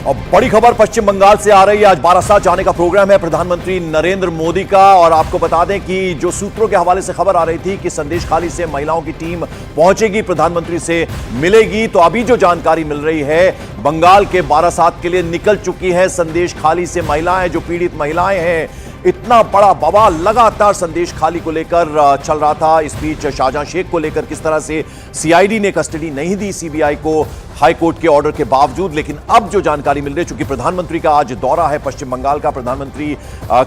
और बड़ी खबर पश्चिम बंगाल से आ रही है। आज बारासात जाने का प्रोग्राम है प्रधानमंत्री नरेंद्र मोदी का। और आपको बता दें कि जो सूत्रों के हवाले से खबर आ रही थी कि संदेश खाली से महिलाओं की टीम पहुंचेगी, प्रधानमंत्री से मिलेगी, तो अभी जो जानकारी मिल रही है बंगाल के बारासात के लिए निकल चुकी है संदेश खाली से महिलाएं। जो पीड़ित महिलाएं हैं, इतना बड़ा बवाल लगातार संदेश खाली को लेकर चल रहा था। इस बीच शाहजहां शेख को लेकर किस तरह से सीआईडी ने कस्टडी नहीं दी सीबीआई को हाईकोर्ट के ऑर्डर के बावजूद, लेकिन अब जो जानकारी मिल रही है, चूंकि प्रधानमंत्री का आज दौरा है पश्चिम बंगाल का, प्रधानमंत्री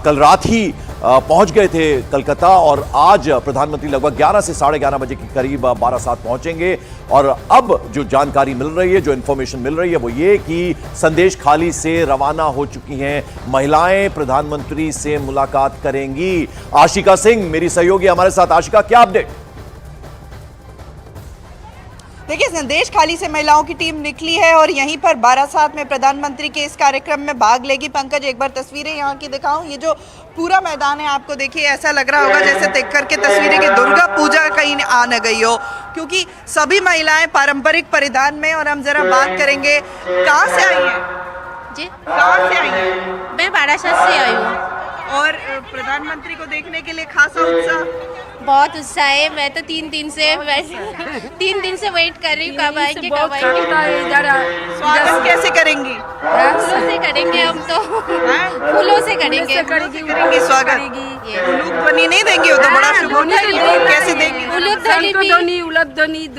कल रात ही पहुंच गए थे कलकत्ता और आज प्रधानमंत्री लगभग 11 से 11:30 बजे के करीब बारासात पहुंचेंगे। और अब जो जानकारी मिल रही है, जो इंफॉर्मेशन मिल रही है, वो ये कि संदेश खाली से रवाना हो चुकी हैं महिलाएं, प्रधानमंत्री से मुलाकात करेंगी। आशिका सिंह मेरी सहयोगी हमारे साथ। आशिका, क्या अपडेट? देखिए, संदेश खाली से महिलाओं की टीम निकली है और यहीं पर बारासात में प्रधानमंत्री के इस कार्यक्रम में भाग लेगी। पंकज, एक बार तस्वीरें यहाँ की दिखाऊं। ये जो पूरा मैदान है, आपको देखिए ऐसा लग रहा होगा जैसे देख करके तस्वीरें कि दुर्गा पूजा कहीं आ न गई हो, क्योंकि सभी महिलाएं पारंपरिक परिधान में। और हम जरा बात करेंगे, कहाँ से आई हैं जी? कहाँ से आई हैं? मैं बारासात से आई हूँ। और प्रधानमंत्री को देखने के लिए खासा उत्साह? बहुत उत्साह है। मैं तो 3 दिन से वेट कर रही हूँ, कब आएंगे कब आएंगे। स्वागत कैसे करेंगी? फूलों से करेंगे हम तो, फूलों से करेंगे स्वागत। उलूक ध्वनि नहीं देंगी? वो तो बड़ा शुभ होता है, कैसे देंगी? उलूक ध्वनि भी,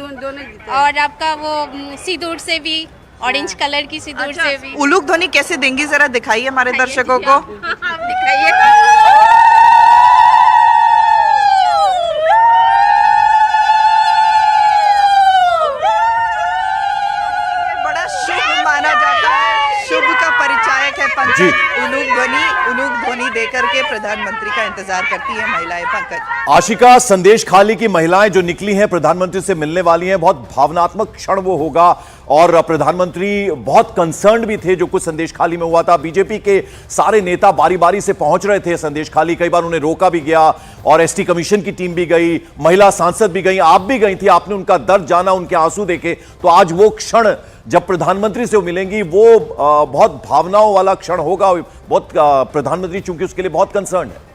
और आपका वो सिंदूर से भी, ऑरेंज कलर की सिंदूर से भी। उलूक ध्वनि कैसे देंगी, जरा दिखाइए हमारे दर्शकों को। दिखाइए। बड़ा शुभ माना जाता है, शुभ का परिचायक है पंकज। उलूक ध्वनि देकर के प्रधानमंत्री का इंतजार करती है महिलाएं। पंकज, आशिका, संदेश खाली की महिलाएं जो निकली हैं प्रधानमंत्री से मिलने वाली हैं, बहुत भावनात्मक क्षण वो होगा। और प्रधानमंत्री बहुत कंसर्न्ड भी थे जो कुछ संदेश खाली में हुआ था। बीजेपी के सारे नेता बारी बारी से पहुंच रहे थे संदेश खाली, कई बार उन्हें रोका भी गया और एसटी कमीशन की टीम भी गई, महिला सांसद भी गई, आप भी गई थी, आपने उनका दर्द जाना, उनके आंसू देखे। तो आज वो क्षण जब प्रधानमंत्री से वो मिलेंगी, वो बहुत भावनाओं वाला क्षण होगा। बहुत प्रधानमंत्री चूंकि उसके लिए बहुत कंसर्न है।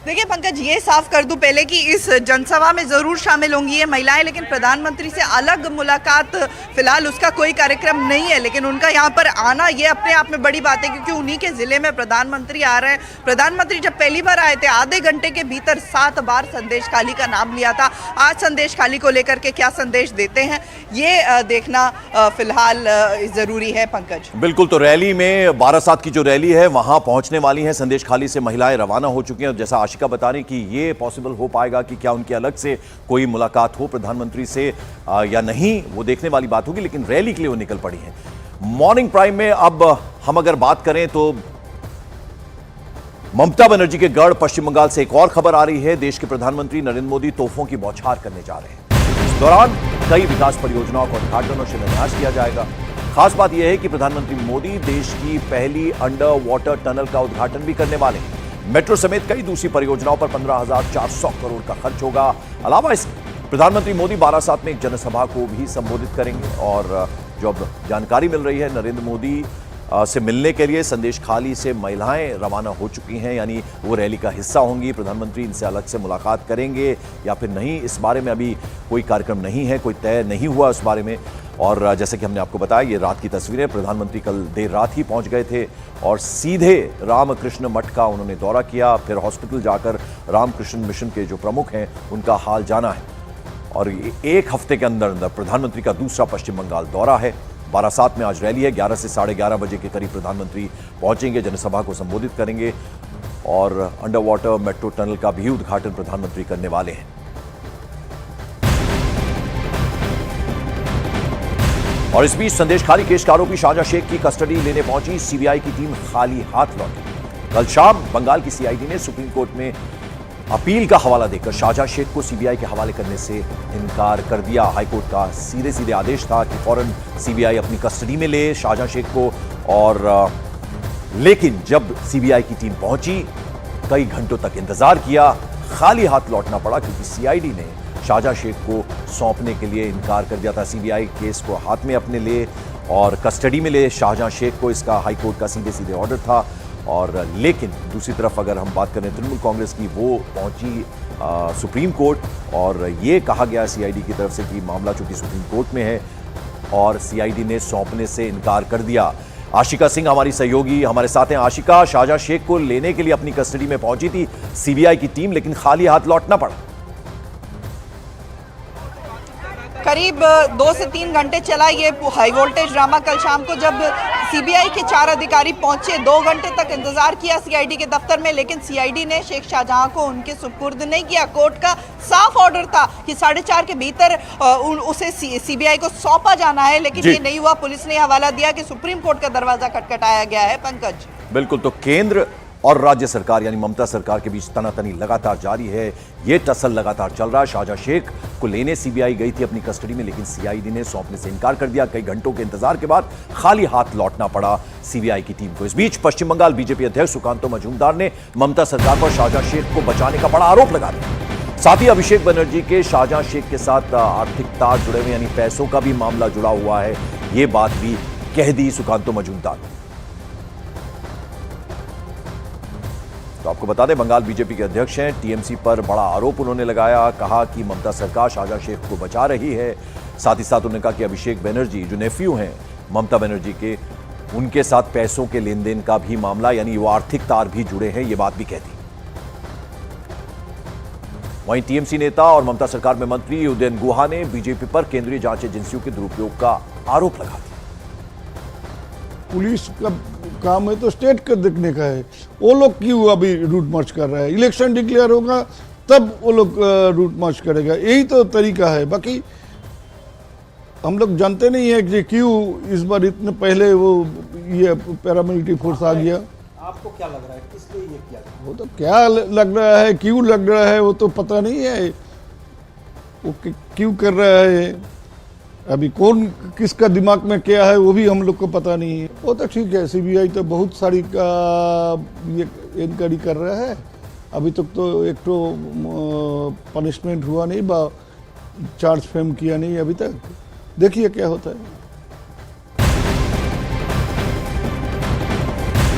देखिए पंकज, ये साफ कर दूं पहले कि इस जनसभा में जरूर शामिल होंगी ये महिलाएं, लेकिन प्रधानमंत्री से अलग मुलाकात फिलहाल उसका कोई कार्यक्रम नहीं है। लेकिन उनका यहाँ पर आना ये अपने आप में बड़ी बात है, क्योंकि उन्हीं के जिले में प्रधानमंत्री आ रहे हैं। प्रधानमंत्री जब पहली बार आए थे, आधे घंटे के भीतर 7 बार संदेश खाली का नाम लिया था। आज संदेश खाली को लेकर के क्या संदेश देते हैं, ये देखना फिलहाल जरूरी है। पंकज, बिल्कुल, तो रैली में बारासात की जो रैली है वहां पहुंचने वाली है संदेश खाली से महिलाएं रवाना हो चुकी हैं। जैसा का बता रही कि ये पॉसिबल हो पाएगा कि क्या उनकी अलग से कोई मुलाकात हो प्रधानमंत्री से या नहीं, वो देखने वाली बात होगी, लेकिन रैली के लिए वो निकल पड़ी हैं। मॉर्निंग प्राइम में अब हम अगर बात करें तो ममता बनर्जी के गढ़ पश्चिम बंगाल से एक और खबर आ रही है। देश के प्रधानमंत्री नरेंद्र मोदी तोहफों की बौछार करने जा रहे हैं। इस दौरान कई विकास परियोजनाओं का उद्घाटन और शिलान्यास किया जाएगा। खास बात यह है कि प्रधानमंत्री मोदी देश की पहली अंडर वाटर टनल का उद्घाटन भी करने वाले हैं। मेट्रो समेत कई दूसरी परियोजनाओं पर 15,400 करोड़ का खर्च होगा। अलावा इसके प्रधानमंत्री मोदी बारासात में एक जनसभा को भी संबोधित करेंगे। और जो अब जानकारी मिल रही है, नरेंद्र मोदी से मिलने के लिए संदेश खाली से महिलाएं रवाना हो चुकी हैं, यानी वो रैली का हिस्सा होंगी। प्रधानमंत्री इनसे अलग से मुलाकात करेंगे या फिर नहीं, इस बारे में अभी कोई कार्यक्रम नहीं है, कोई तय नहीं हुआ उस बारे में। और जैसे कि हमने आपको बताया, ये रात की तस्वीरें, प्रधानमंत्री कल देर रात ही पहुंच गए थे और सीधे रामकृष्ण मठ का उन्होंने दौरा किया, फिर हॉस्पिटल जाकर रामकृष्ण मिशन के जो प्रमुख हैं उनका हाल जाना है। और एक हफ्ते के अंदर अंदर प्रधानमंत्री का दूसरा पश्चिम बंगाल दौरा है। बारासात में आज रैली है, 11 से 11:30 बजे के करीब प्रधानमंत्री पहुंचेंगे, जनसभा को संबोधित करेंगे और अंडर वाटर मेट्रो टनल का भी उद्घाटन प्रधानमंत्री करने वाले हैं। और इस बीच संदेश खाली केस का आरोपी शाहजहां शेख की कस्टडी लेने पहुंची सीबीआई की टीम खाली हाथ लौटी। कल शाम बंगाल की सीआईडी ने सुप्रीम कोर्ट में अपील का हवाला देकर शाहजहां शेख को सीबीआई के हवाले करने से इनकार कर दिया। हाईकोर्ट का सीधे सीधे आदेश था कि फौरन सीबीआई अपनी कस्टडी में ले शाहजहां शेख को। और लेकिन जब सीबीआई की टीम पहुंची, कई घंटों तक इंतजार किया, खाली हाथ लौटना पड़ा, क्योंकि सीआईडी ने शाहजहां शेख को सौंपने के लिए इनकार कर दिया था। सीबीआई केस को हाथ में अपने ले और कस्टडी में ले शाहजहां शेख को, इसका हाईकोर्ट का सीधे सीधे ऑर्डर था। और लेकिन दूसरी तरफ अगर हम बात करें तृणमूल कांग्रेस की, वो पहुंची सुप्रीम कोर्ट और ये कहा गया सीआईडी की तरफ से कि मामला चूंकि सुप्रीम कोर्ट में है और सीआईडी ने सौंपने से इनकार कर दिया। आशिका सिंह हमारी सहयोगी हमारे साथ हैं। आशिका, शाहजहां शेख को लेने के लिए अपनी कस्टडी में पहुंची थी सीबीआई की टीम, लेकिन खाली हाथ लौटना पड़ा। करीब 2 से 3 घंटे चला ये हाई वोल्टेज ड्रामा। कल शाम को जब सीबीआई के 4 अधिकारी पहुंचे, 2 घंटे तक इंतजार किया सीआईडी के दफ्तर में, लेकिन सीआईडी ने शेख शाहजहां को उनके सुपुर्द नहीं किया। कोर्ट का साफ ऑर्डर था कि 4:30 के भीतर उसे सीबीआई को सौंपा जाना है, लेकिन ये नहीं हुआ। पुलिस ने हवाला दिया कि सुप्रीम कोर्ट का दरवाजा खटखटाया गया है। पंकज, बिल्कुल, तो केंद्र और राज्य सरकार यानी ममता सरकार के बीच तनातनी लगातार जारी है। ये टसल लगातार चल रहा है। शाहजहां शेख को लेने सीबीआई गई थी अपनी कस्टडी में, लेकिन सीआईडी ने सौंपने से इनकार कर दिया। कई घंटों के इंतजार के बाद खाली हाथ लौटना पड़ा सीबीआई की टीम को। इस बीच पश्चिम बंगाल बीजेपी अध्यक्ष सुकांतो मजूमदार ने ममता सरकार पर शाहजहां शेख को बचाने का बड़ा आरोप लगा दिया। साथ ही अभिषेक बनर्जी के शाहजहां शेख के साथ आर्थिक तार जुड़े हुए यानी पैसों का भी मामला जुड़ा हुआ है, ये बात भी कह दी सुकांतो मजूमदार ने। तो आपको बता दें, बंगाल बीजेपी के अध्यक्ष हैं, टीएमसी पर बड़ा आरोप उन्होंने लगाया। कहा कि ममता सरकार शाहजहां शेख को बचा रही है। साथ ही साथ उन्होंने कहा कि अभिषेक बनर्जी जो नेफ्यू हैं ममता बनर्जी के, उनके साथ पैसों के लेन देन का भी मामला यानी वो आर्थिक तार भी जुड़े हैं, ये बात भी कह दी। वहीं टीएमसी नेता और ममता सरकार में मंत्री उदयन गुहा ने बीजेपी पर केंद्रीय जांच एजेंसियों के दुरुपयोग का आरोप लगा दिया। पुलिस का काम है तो स्टेट का देखने का है, वो लोग क्यों अभी रूट मार्च कर रहा है? इलेक्शन डिक्लेयर होगा तब वो लोग रूट मार्च करेगा, यही तो तरीका है। बाकी हम लोग जानते नहीं है कि क्यों इस बार इतने पहले वो ये पैरामिलिट्री फोर्स आ गया। आपको क्या लग रहा है किस लिए ये किया गया? वो तो क्या लग रहा है, क्यों लग रहा है, वो तो पता नहीं है वो क्यों कर रहा है। अभी कौन किसका दिमाग में क्या है वो भी हम लोग को पता नहीं है। वो तो ठीक है, सीबीआई तो बहुत सारी ये इंक्वायरी कर रहा है। अभी तक तो एक तो पनिशमेंट हुआ नहीं, चार्ज फ्रेम किया नहीं अभी तक। देखिए क्या होता है।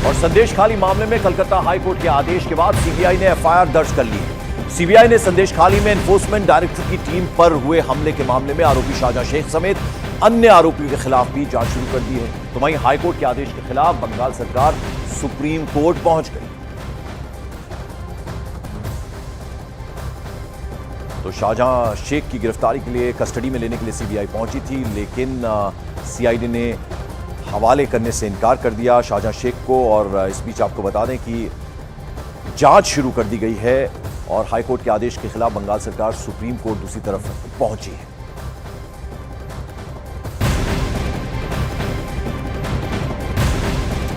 और संदेश खाली मामले में कलकत्ता हाईकोर्ट के आदेश के बाद सीबीआई ने एफआईआर दर्ज कर ली है। सीबीआई ने संदेश खाली में एनफोर्समेंट डायरेक्टरेट की टीम पर हुए हमले के मामले में आरोपी शाहजहां शेख समेत अन्य आरोपियों के खिलाफ भी जांच शुरू कर दी है। तो वहीं हाईकोर्ट के आदेश के खिलाफ बंगाल सरकार सुप्रीम कोर्ट पहुंच गई। तो शाहजहां शेख की गिरफ्तारी के लिए कस्टडी में लेने के लिए सीबीआई पहुंची थी, लेकिन सीआईडी ने हवाले करने से इनकार कर दिया शाहजहां शेख को। और इस बीच आपको बता दें कि जांच शुरू कर दी गई है और हाईकोर्ट के आदेश के खिलाफ बंगाल सरकार सुप्रीम कोर्ट दूसरी तरफ पहुंची है।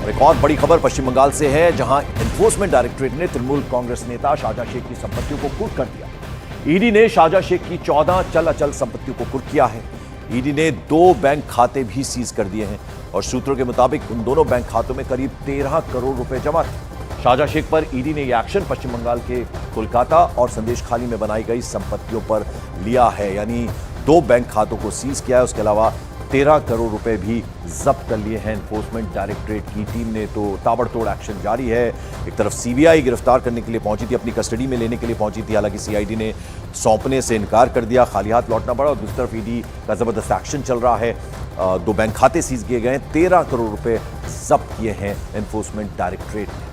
और एक और बड़ी खबर पश्चिम बंगाल से है, जहां एनफोर्समेंट डायरेक्टरेट ने तृणमूल कांग्रेस नेता शाहजहां शेख की संपत्तियों को कुर्क कर दिया। ईडी ने शाहजहां शेख की 14 चल अचल संपत्तियों को कुर्क किया है। ईडी ने 2 बैंक खाते भी सीज कर दिए हैं और सूत्रों के मुताबिक उन दोनों बैंक खातों में करीब 13 करोड़ रुपए जमा थे। शाहजहां शेख पर ईडी ने यह एक्शन पश्चिम बंगाल के कोलकाता और संदेश खाली में बनाई गई संपत्तियों पर लिया है, यानी 2 बैंक खातों को सीज किया है। उसके अलावा 13 करोड़ रुपए भी जब्त कर लिए हैं एनफोर्समेंट डायरेक्टरेट की टीम ने। तो ताबड़तोड़ एक्शन जारी है। एक तरफ सीबीआई गिरफ्तार करने के लिए पहुंची थी, अपनी कस्टडी में लेने के लिए पहुंची थी, हालांकि सीआईडी ने सौंपने से इनकार कर दिया, खाली हाथ लौटना पड़ा। और दूसरी तरफ ईडी का जबरदस्त एक्शन चल रहा है। 2 बैंक खाते सीज किए गए, 13 करोड़ रुपए जब्त किए हैं एनफोर्समेंट डायरेक्टरेट ने।